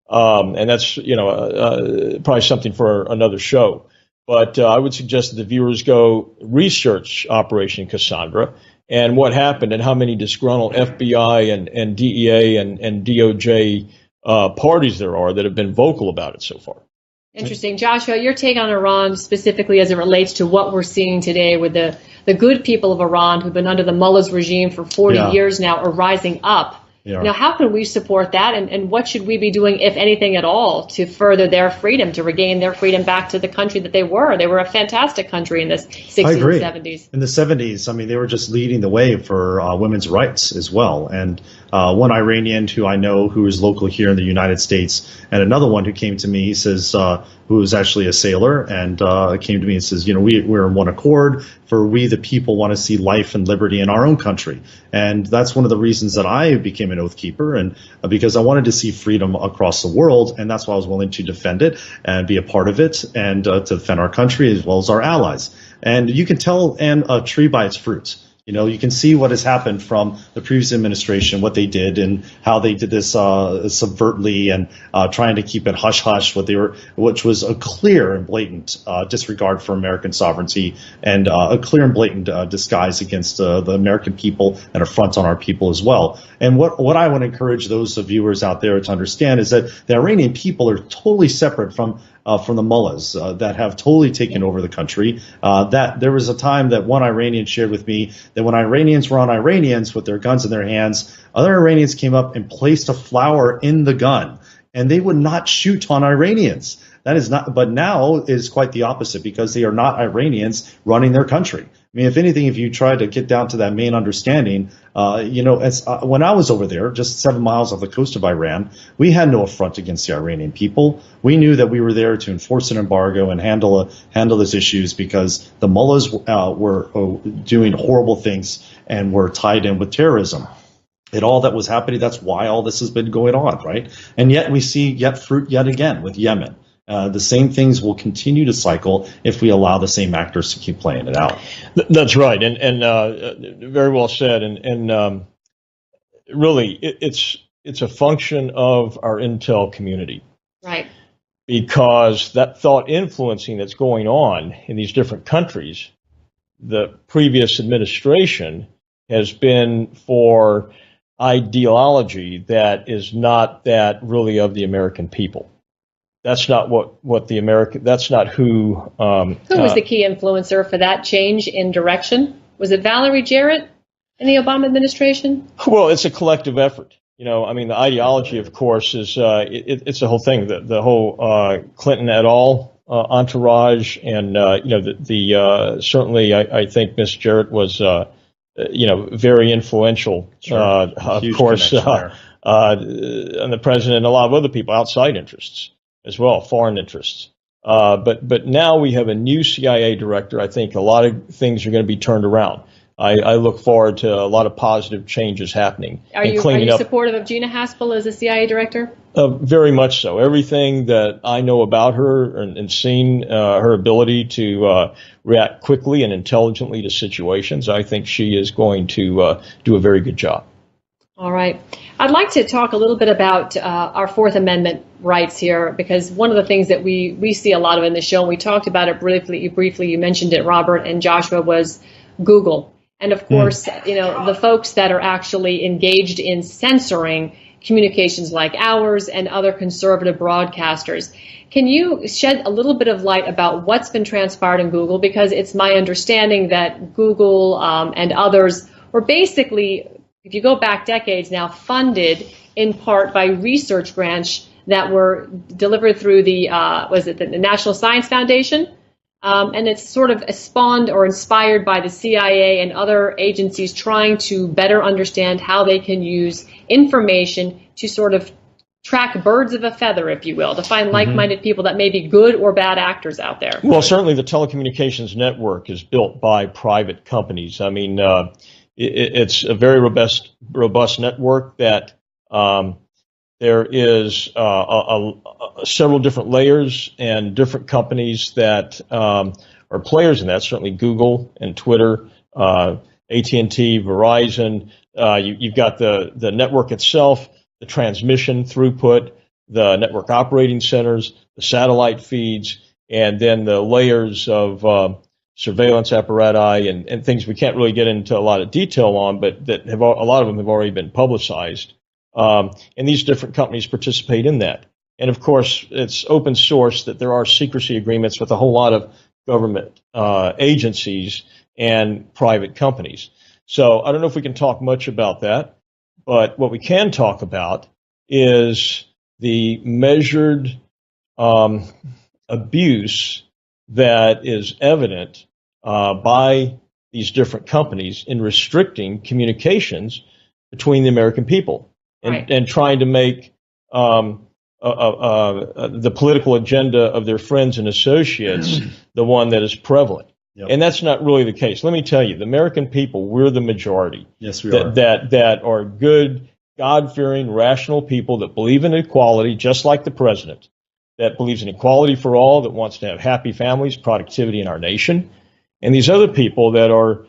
And that's, probably something for another show. But I would suggest that the viewers go research Operation Cassandra and what happened and how many disgruntled FBI and DEA and DOJ parties there are that have been vocal about it so far. Interesting. Joshua, your take on Iran specifically as it relates to what we're seeing today with the good people of Iran who've been under the mullahs regime for 40 years now are rising up. Yeah. Now, how can we support that, and what should we be doing, if anything at all, to further their freedom, to regain their freedom back to the country that they were? They were a fantastic country in the 60s and 70s. In the 70s, I mean, they were just leading the way for women's rights as well. And one Iranian who I know who is local here in the United States, and another one who came to me, he says, who was actually a sailor, and came to me and says, we're in one accord, for we the people want to see life and liberty in our own country. And that's one of the reasons that I became an oath keeper, and because I wanted to see freedom across the world, and that's why I was willing to defend it and be a part of it, and to defend our country as well as our allies. And you can tell a tree by its fruits. You can see what has happened from the previous administration, what they did, and how they did this subvertly and trying to keep it hush-hush, which was a clear and blatant disregard for American sovereignty, and a clear and blatant disguise against the American people and affront on our people as well. And what I want to encourage those viewers out there to understand is that the Iranian people are totally separate from the mullahs that have totally taken over the country. That there was a time that one Iranian shared with me that when Iranians were on Iranians with their guns in their hands, other Iranians came up and placed a flower in the gun, and they would not shoot on Iranians. That is not, but now is quite the opposite, because they are not Iranians running their country. I mean, if anything, if you try to get down to that main understanding, when I was over there, just 7 miles off the coast of Iran, we had no affront against the Iranian people. We knew that we were there to enforce an embargo and handle these issues, because the mullahs were doing horrible things and were tied in with terrorism. And all that was happening, that's why all this has been going on, right? And yet we see fruit yet again with Yemen. The same things will continue to cycle if we allow the same actors to keep playing it out. That's right, and very well said. And really, it's a function of our intel community, right? Because that thought influencing that's going on in these different countries, the previous administration has been for ideology that is not that really of the American people. That's not what the American. That's not who. Who was the key influencer for that change in direction? Was it Valerie Jarrett in the Obama administration? Well, it's a collective effort. I mean, the ideology, of course, is it's the whole thing. The whole Clinton et al. Entourage, and certainly I think Miss Jarrett was very influential. Sure. Of course, and the president and a lot of other people, outside interests as well, foreign interests. But now we have a new CIA director. I think a lot of things are going to be turned around. I look forward to a lot of positive changes happening. Are you supportive of Gina Haspel as a CIA director? Very much so. Everything that I know about her and seen her ability to react quickly and intelligently to situations, I think she is going to do a very good job. All right. I'd like to talk a little bit about our Fourth Amendment rights here, because one of the things that we see a lot of in the show, and we talked about it briefly, you mentioned it, Robert and Joshua, was Google. And of course, the folks that are actually engaged in censoring communications like ours and other conservative broadcasters. Can you shed a little bit of light about what's been transpired in Google? Because it's my understanding that Google and others were basically, if you go back decades now, funded in part by research grants that were delivered through the National Science Foundation? And it's sort of spawned or inspired by the CIA and other agencies trying to better understand how they can use information to sort of track birds of a feather, if you will, to find like-minded people that may be good or bad actors out there. Well, certainly the telecommunications network is built by private companies. I mean, it's a very robust network that there is several different layers and different companies that are players in that. Certainly Google and Twitter, AT&T, Verizon. You've got the network itself, the transmission throughput, the network operating centers, the satellite feeds, and then the layers of surveillance apparatus and things we can't really get into a lot of detail on, but that a lot of them have already been publicized. And these different companies participate in that. And of course, it's open source that there are secrecy agreements with a whole lot of government agencies and private companies. So I don't know if we can talk much about that, but what we can talk about is the measured abuse that is evident by these different companies in restricting communications between the American people and trying to make the political agenda of their friends and associates the one that is prevalent. Yep. And that's not really the case. Let me tell you, the American people, we're the majority. Yes, we are. That are good, God-fearing, rational people that believe in equality, just like the president, that believes in equality for all, that wants to have happy families, productivity in our nation. And these other people that are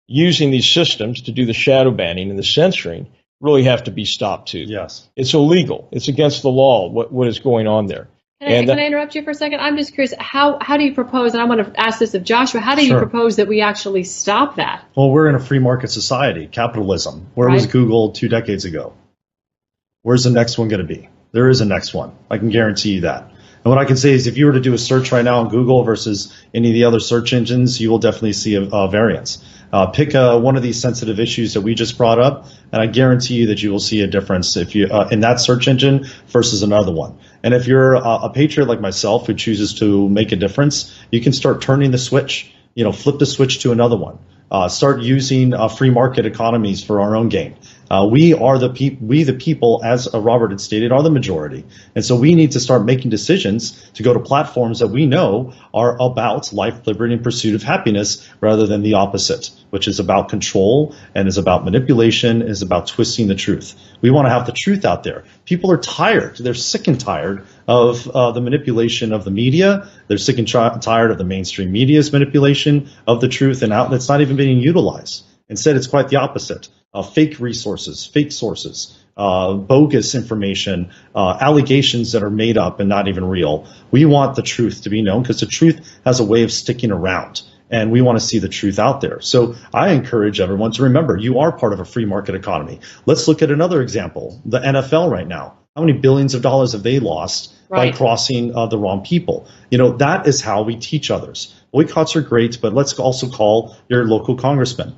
using these systems to do the shadow banning and the censoring really have to be stopped too. Yes. It's illegal. It's against the law, what is going on there. Can I interrupt you for a second? I'm just curious, how do you propose, and I want to ask this of Joshua, how do you propose that we actually stop that? Well, we're in a free market society, capitalism. Where was Google 2 decades ago? Where's the next one going to be? There is a next one. I can guarantee you that. And what I can say is if you were to do a search right now on Google versus any of the other search engines, you will definitely see a variance. Pick one of these sensitive issues that we just brought up, and I guarantee you that you will see a difference if you in that search engine versus another one. And if you're a patriot like myself who chooses to make a difference, you can start turning the switch. Flip the switch to another one. Start using free market economies for our own gain. We the people, as Robert had stated, are the majority. And so we need to start making decisions to go to platforms that we know are about life, liberty, and pursuit of happiness rather than the opposite, which is about control and is about manipulation, is about twisting the truth. We want to have the truth out there. People are tired. They're sick and tired of the manipulation of the media. They're sick and tired of the mainstream media's manipulation of the truth, and outlets not even being utilized. Instead, it's quite the opposite. Fake resources, fake sources, bogus information, allegations that are made up and not even real. We want the truth to be known because the truth has a way of sticking around, and we want to see the truth out there. So I encourage everyone to remember you are part of a free market economy. Let's look at another example, the NFL right now. How many billions of dollars have they lost by crossing the wrong people? That is how we teach others. Boycotts are great, but let's also call your local congressman.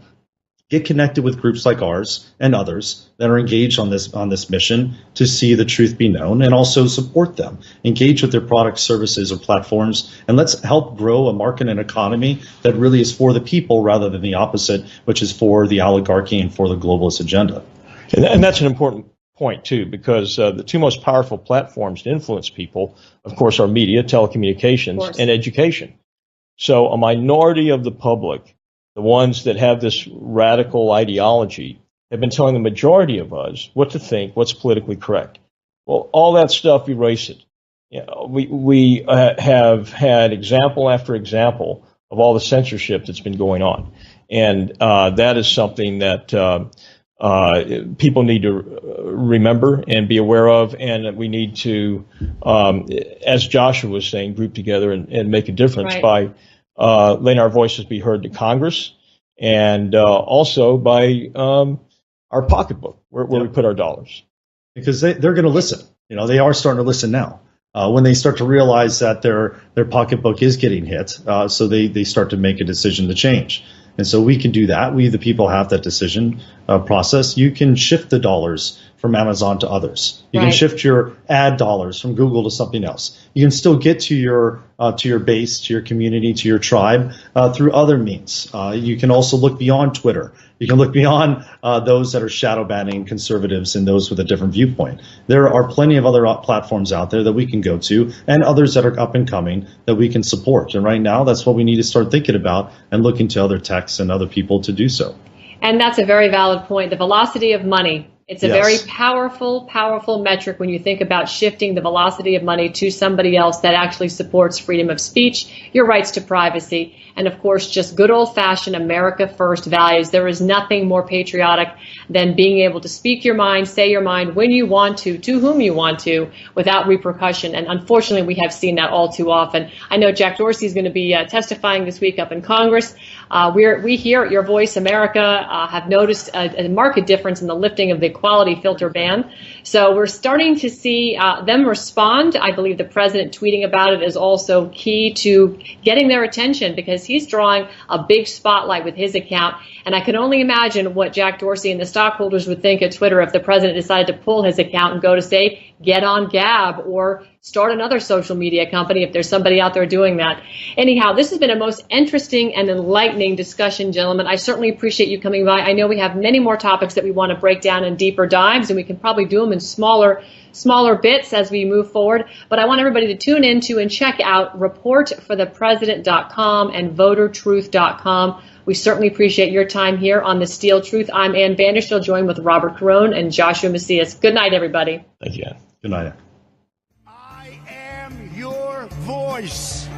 Get connected with groups like ours and others that are engaged on this mission to see the truth be known, and also support them. Engage with their products, services, or platforms, and let's help grow a market and economy that really is for the people rather than the opposite, which is for the oligarchy and for the globalist agenda. And that's an important point, too, because the two most powerful platforms to influence people, of course, are media, telecommunications, and education. So a minority of the public, the ones that have this radical ideology, have been telling the majority of us what to think, what's politically correct. Well, all that stuff, erase it. We have had example after example of all the censorship that's been going on. And that is something that people need to remember and be aware of, and we need to, as Joshua was saying, group together and make a difference by letting our voices be heard to Congress, and also by our pocketbook, where we put our dollars. Because they're going to listen. They are starting to listen now. When they start to realize that their pocketbook is getting hit, so they start to make a decision to change. And so we can do that. We, the people, have that decision process. You can shift the dollars from Amazon to others. You can shift your ad dollars from Google to something else. You can still get to your base, to your community, to your tribe through other means. You can also look beyond Twitter. You can look beyond those that are shadow banning conservatives and those with a different viewpoint. There are plenty of other platforms out there that we can go to, and others that are up and coming that we can support. And right now, that's what we need to start thinking about and looking to other techs and other people to do so. And that's a very valid point. The velocity of money. It's a very powerful, powerful metric when you think about shifting the velocity of money to somebody else that actually supports freedom of speech, your rights to privacy, and of course, just good old-fashioned America First values. There is nothing more patriotic than being able to speak your mind, say your mind when you want to whom you want to, without repercussion. And unfortunately, we have seen that all too often. I know Jack Dorsey is going to be testifying this week up in Congress. We here at Your Voice America have noticed a marked difference in the lifting of the equality filter ban. So we're starting to see them respond. I believe the president tweeting about it is also key to getting their attention, because he's drawing a big spotlight with his account. And I can only imagine what Jack Dorsey and the stockholders would think at Twitter if the president decided to pull his account and go to, say, get on Gab or start another social media company if there's somebody out there doing that. Anyhow, this has been a most interesting and enlightening discussion, gentlemen. I certainly appreciate you coming by. I know we have many more topics that we want to break down in deeper dives, and we can probably do them in smaller bits as we move forward. But I want everybody to tune into and check out reportforthepresident.com and votertruth.com. We certainly appreciate your time here on The Steel Truth. I'm Ann Vandersteel, joined with Robert Caron and Joshua Macias. Good night, everybody. Thank you, Ann. Good night. I am your voice.